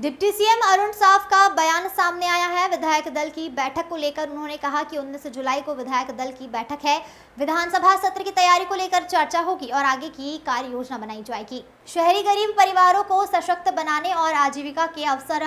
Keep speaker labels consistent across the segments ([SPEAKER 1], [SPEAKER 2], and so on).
[SPEAKER 1] Deputy CM Arun Sao का बयान सामने आया है। विधायक दल की बैठक को लेकर उन्होंने कहा कि 19 जुलाई को विधायक दल की बैठक है। विधानसभा सत्र की तैयारी को लेकर चर्चा होगी और आगे की कार्य योजना बनाई जाएगी। शहरी गरीब परिवारों को सशक्त बनाने और आजीविका के अवसर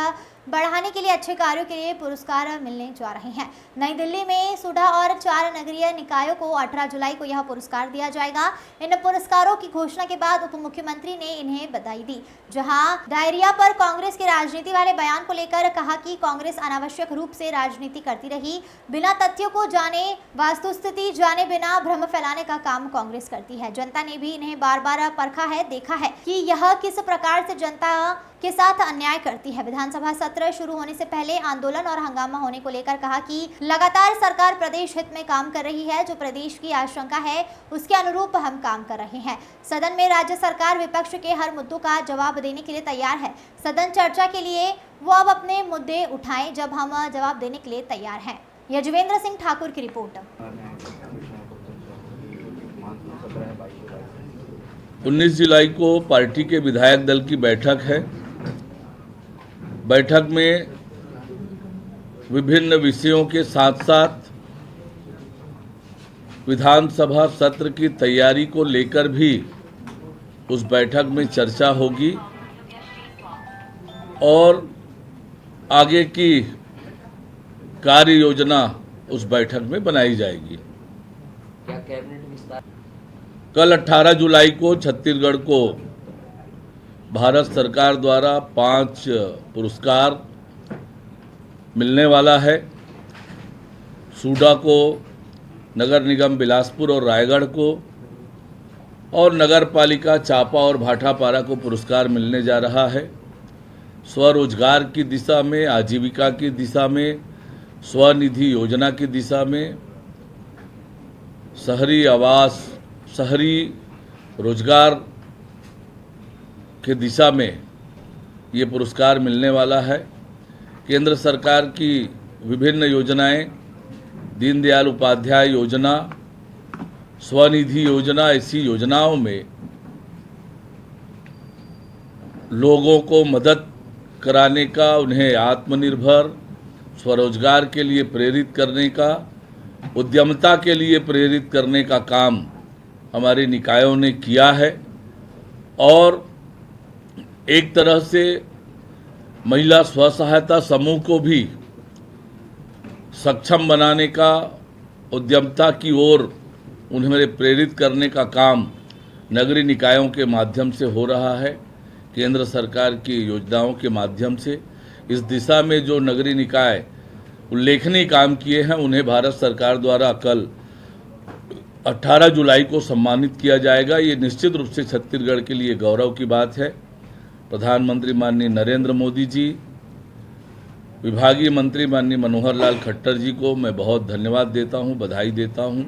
[SPEAKER 1] बढ़ाने के लिए अच्छे कार्यों के लिए पुरस्कार मिलने जा रहे हैं। नई दिल्ली में सुडा और 4 नगरीय निकायों को 18 जुलाई को यह पुरस्कार दिया जाएगा। इन पुरस्कारों की घोषणा के बाद उप मुख्यमंत्री ने इन्हें बधाई दी। जहां डायरिया पर कांग्रेस की राजनीति वाले बयान को लेकर कहा कि कांग्रेस अनावश्यक रूप से राजनीति करती रही, बिना तथ्यों को जाने, वास्तुस्थिति जाने बिना भ्रम फैलाने का काम कांग्रेस करती है। जनता ने भी इन्हें बार बार परखा है, देखा है कि यह किस प्रकार से जनता के साथ अन्याय करती है। विधानसभा सत्र शुरू होने से पहले आंदोलन और हंगामा होने को लेकर कहा कि लगातार सरकार प्रदेश हित में काम कर रही है। जो प्रदेश की आशंका है उसके अनुरूप हम काम कर रहे हैं। सदन में राज्य सरकार विपक्ष के हर मुद्दों का जवाब देने के लिए तैयार है। सदन चर्चा के लिए वो अब अपने मुद्दे उठाएं जब हम जवाब देने के लिए तैयार हैं। यजवेंद्र सिंह ठाकुर की रिपोर्ट।
[SPEAKER 2] 19 जुलाई को पार्टी के विधायक दल की बैठक है। बैठक में विभिन्न विषयों के साथ साथ विधानसभा सत्र की तैयारी को लेकर भी उस बैठक में चर्चा होगी और आगे की कार्य योजना उस बैठक में बनाई जाएगी।
[SPEAKER 3] क्या कैबिनेट विस्तार?
[SPEAKER 2] कल 18 जुलाई को छत्तीसगढ़ को भारत सरकार द्वारा 5 पुरस्कार मिलने वाला है। सूडा को, नगर निगम बिलासपुर और रायगढ़ को और नगर पालिका चापा और भाटापारा को पुरस्कार मिलने जा रहा है। स्वरोजगार की दिशा में, आजीविका की दिशा में, स्वनिधि योजना की दिशा में, शहरी आवास, शहरी रोजगार के दिशा में ये पुरस्कार मिलने वाला है। केंद्र सरकार की विभिन्न योजनाएं, दीनदयाल उपाध्याय योजना, स्वनिधि योजना, ऐसी योजनाओं में लोगों को मदद कराने का, उन्हें आत्मनिर्भर, स्वरोजगार के लिए प्रेरित करने का, उद्यमता के लिए प्रेरित करने का काम हमारे निकायों ने किया है और एक तरह से महिला स्वसहायता समूह को भी सक्षम बनाने का, उद्यमता की ओर उन्हें प्रेरित करने का काम नगरीय निकायों के माध्यम से हो रहा है। केंद्र सरकार की योजनाओं के माध्यम से इस दिशा में जो नगरीय निकाय उल्लेखनीय काम किए हैं उन्हें भारत सरकार द्वारा कल 18 जुलाई को सम्मानित किया जाएगा। ये निश्चित रूप से छत्तीसगढ़ के लिए गौरव की बात है। प्रधानमंत्री माननीय नरेंद्र मोदी जी, विभागीय मंत्री माननीय मनोहर लाल खट्टर जी को मैं बहुत धन्यवाद देता हूं, बधाई देता हूं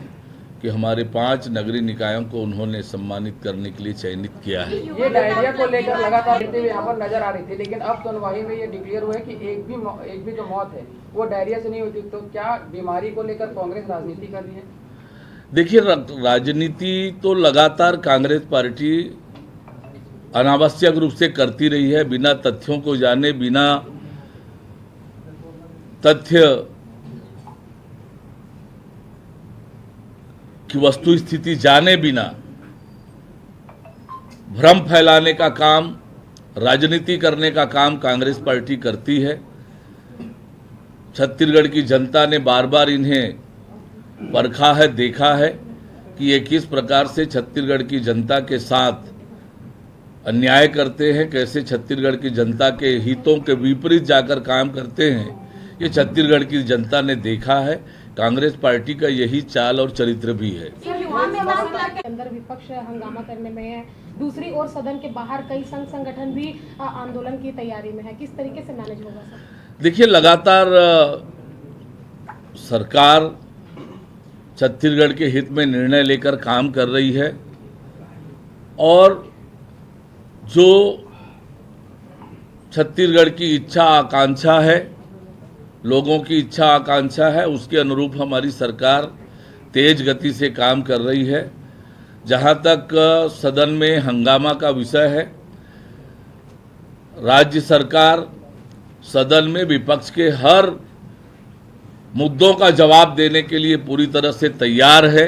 [SPEAKER 2] कि हमारे 5 नगरीय निकायों को उन्होंने सम्मानित करने के लिए चयनित किया है।
[SPEAKER 4] ये डायरिया को लेकर लगातार यहाँ पर नजर आ रही थी, लेकिन अब सुनवाई में ये डिक्लेयर हुआ है कि एक भी जो मौत है वो डायरिया से नहीं होती। तो क्या बीमारी को लेकर कांग्रेस राजनीति कर रही है?
[SPEAKER 2] देखिए, राजनीति तो लगातार कांग्रेस पार्टी अनावश्यक रूप से करती रही है, बिना तथ्यों को जाने, बिना तथ्य की वस्तु स्थिति जाने बिना भ्रम फैलाने का काम, राजनीति करने का काम कांग्रेस पार्टी करती है। छत्तीसगढ़ की जनता ने बार बार इन्हें परखा है, देखा है कि ये किस प्रकार से छत्तीसगढ़ की जनता के साथ अन्याय करते हैं, कैसे छत्तीसगढ़ की जनता के हितों के विपरीत जाकर काम करते हैं। ये छत्तीसगढ़ की जनता ने देखा है। कांग्रेस पार्टी का यही चाल और चरित्र भी है।
[SPEAKER 5] अंदर विपक्ष हंगामा करने में है, दूसरी ओर सदन के बाहर कई संघ संगठन भी आंदोलन की तैयारी में है। किस तरीके से मैनेज होगा सर?
[SPEAKER 2] देखिए, लगातार सरकार छत्तीसगढ़ के हित में निर्णय लेकर काम कर रही है और जो छत्तीसगढ़ की इच्छा आकांक्षा है, लोगों की इच्छा आकांक्षा है, उसके अनुरूप हमारी सरकार तेज गति से काम कर रही है। जहां तक सदन में हंगामा का विषय है, राज्य सरकार सदन में विपक्ष के हर मुद्दों का जवाब देने के लिए पूरी तरह से तैयार है।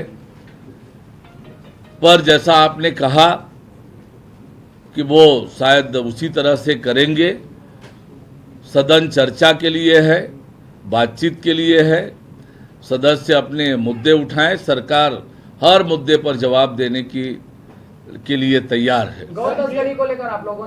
[SPEAKER 2] पर जैसा आपने कहा कि वो शायद उसी तरह से करेंगे। सदन चर्चा के लिए है, बातचीत के लिए है। सदस्य अपने मुद्दे उठाएं, सरकार हर मुद्दे पर जवाब देने के लिए तैयार है।
[SPEAKER 4] गौ तस्करी को लेकर आप लोगों